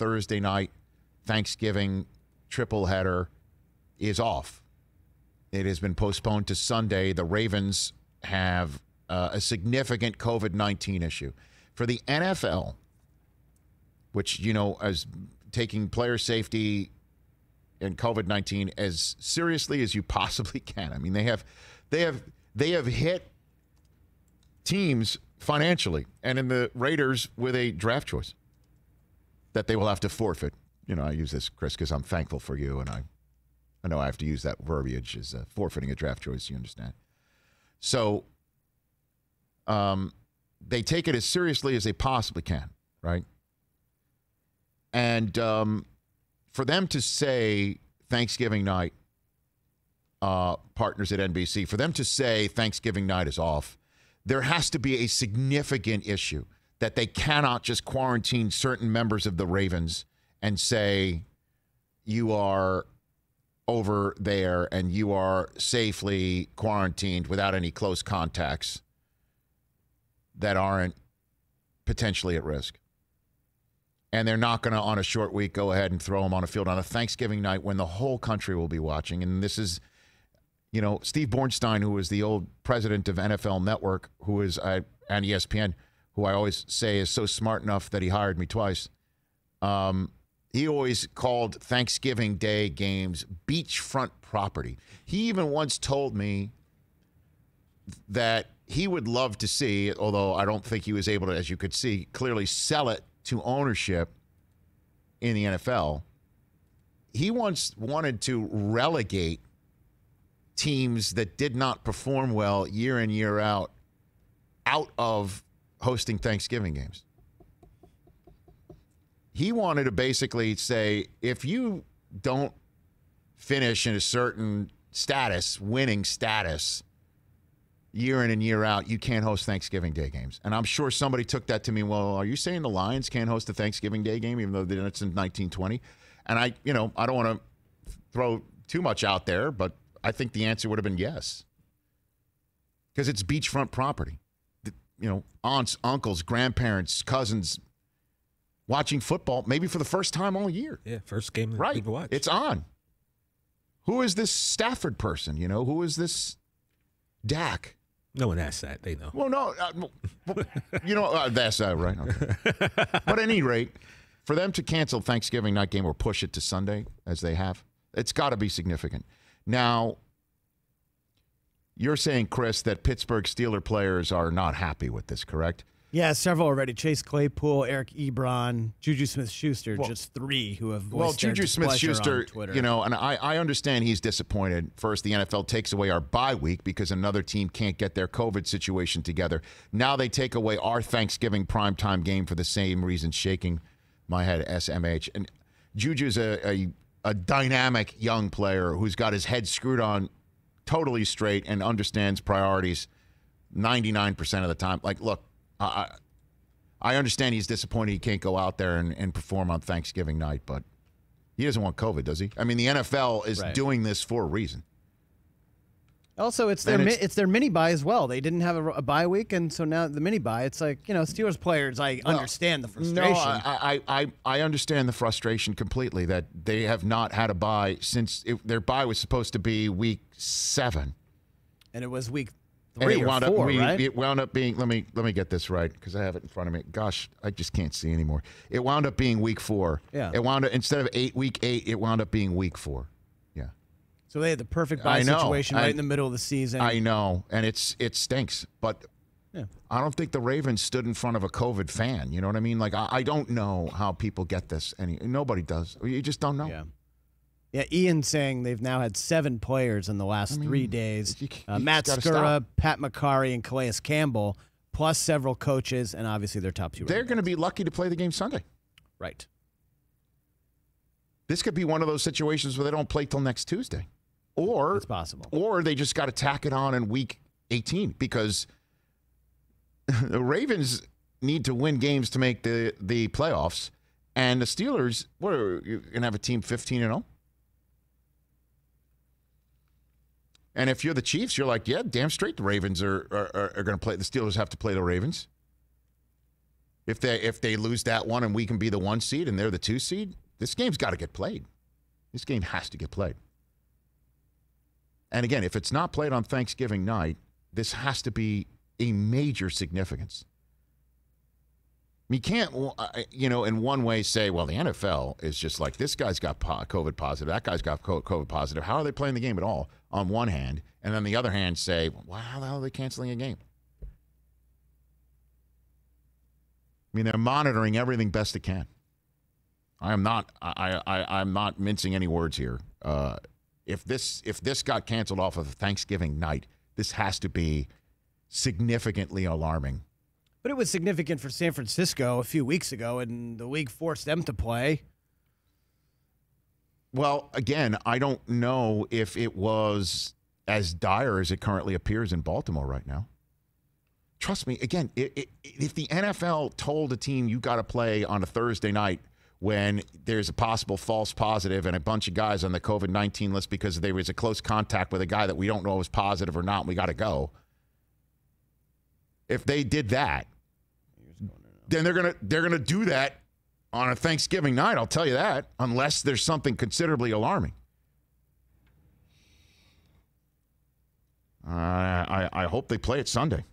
Thursday night Thanksgiving triple header is off. It has been postponed to Sunday. The Ravens have a significant COVID-19 issue. For the NFL, which, as taking player safety and COVID-19 as seriously as you possibly can. I mean, they have hit teams financially, and in the Raiders with a draft choice that they will have to forfeit. I use this, Chris, because I'm thankful for you, and I know I have to use that verbiage as forfeiting a draft choice. You understand? So they take it as seriously as they possibly can, right? And for them to say Thanksgiving night, partners at NBC, for them to say Thanksgiving night is off, there has to be a significant issue that they cannot just quarantine certain members of the Ravens and say, you are over there and you are safely quarantined without any close contacts that aren't potentially at risk. And they're not going to, on a short week, go ahead and throw them on a field on a Thanksgiving night when the whole country will be watching. And this is, Steve Bornstein, who was the old president of NFL Network, who is and ESPN, who I always say is so smart enough that he hired me twice. He always called Thanksgiving Day games beachfront property. He even once told me that he would love to see, although I don't think he was able to, as you could see, clearly sell it to ownership in the NFL. He once wanted to relegate teams that did not perform well year in, year out of hosting Thanksgiving games. He wanted to basically say, if you don't finish in a certain status, winning status, year in and year out, you can't host Thanksgiving Day games. And I'm sure somebody took that to me, well, are you saying the Lions can't host a Thanksgiving Day game, even though they did it since 1920? And I don't want to throw too much out there, but I think the answer would have been yes. Because it's beachfront property. Aunts, uncles, grandparents, cousins watching football, maybe for the first time all year. Yeah, first game right. people watch. It's on. Who is this Stafford person? Who is this Dak? No one asked that. They know. Well, no. That's right. Okay. But at any rate, for them to cancel Thanksgiving night game or push it to Sunday, as they have, it's got to be significant. Now, you're saying, Chris, that Pittsburgh Steelers players are not happy with this, correct? Yeah, several already. Chase Claypool, Eric Ebron, Juju Smith-Schuster, just three who have voiced their Juju displeasure Smith-Schuster, on Twitter. and I understand he's disappointed. First, the NFL takes away our bye week because another team can't get their COVID situation together. Now they take away our Thanksgiving primetime game for the same reason, shaking my head, SMH. And Juju's a dynamic young player who's got his head screwed on totally straight and understands priorities 99% of the time. Like, look, I understand he's disappointed he can't go out there and perform on Thanksgiving night, but he doesn't want COVID, does he? I mean, the NFL is doing this for a reason. Also, it's their mini bye as well. They didn't have a bye week, and so now the mini bye. It's like, Steelers players. I understand the frustration. No, I understand the frustration completely that they have not had a bye since their bye was supposed to be week 7, and it was week 3 or 4, right? It wound up being. Let me get this right because I have it in front of me. Gosh, I just can't see anymore. It wound up being week 4. Yeah. It wound up instead of week 8. It wound up being week 4. Yeah. So they had the perfect bye situation right in the middle of the season. I know, and it stinks. But yeah. I don't think the Ravens stood in front of a COVID fan. You know what I mean? Like I don't know how people get this. Nobody does. You just don't know. Yeah. Yeah, Ian saying they've now had 7 players in the last 3 days. Matt Skura, Pat McCarry, and Calais Campbell, plus several coaches, and obviously their top 2. They're going to be lucky to play the game Sunday. Right. This could be one of those situations where they don't play till next Tuesday. Or it's possible. Or they just got to tack it on in week 18 because the Ravens need to win games to make the playoffs, and the Steelers, you're going to have a team 15-0? And if you're the Chiefs, you're like, yeah, damn straight the Ravens are going to play. The Steelers have to play the Ravens. If they lose that one and we can be the 1 seed and they're the 2 seed, this game's got to get played. This game has to get played. And again, if it's not played on Thanksgiving night, this has to be a major significance. You can't, in one way say, well, the NFL is just like, this guy's got COVID positive, that guy's got COVID positive. How are they playing the game at all, on one hand? And then the other hand say, well, how the hell are they canceling a game? I mean, they're monitoring everything best they can. I'm not mincing any words here. If this got canceled off of Thanksgiving night, this has to be significantly alarming. But it was significant for San Francisco a few weeks ago, and the league forced them to play. Well, again, I don't know if it was as dire as it currently appears in Baltimore right now. Trust me, again, if the NFL told a team you got to play on a Thursday night when there's a possible false positive and a bunch of guys on the COVID-19 list because there was a close contact with a guy that we don't know was positive or not, and we got to go. If they did that, then they're gonna do that on a Thanksgiving night. I'll tell you that, unless there's something considerably alarming. I hope they play it Sunday.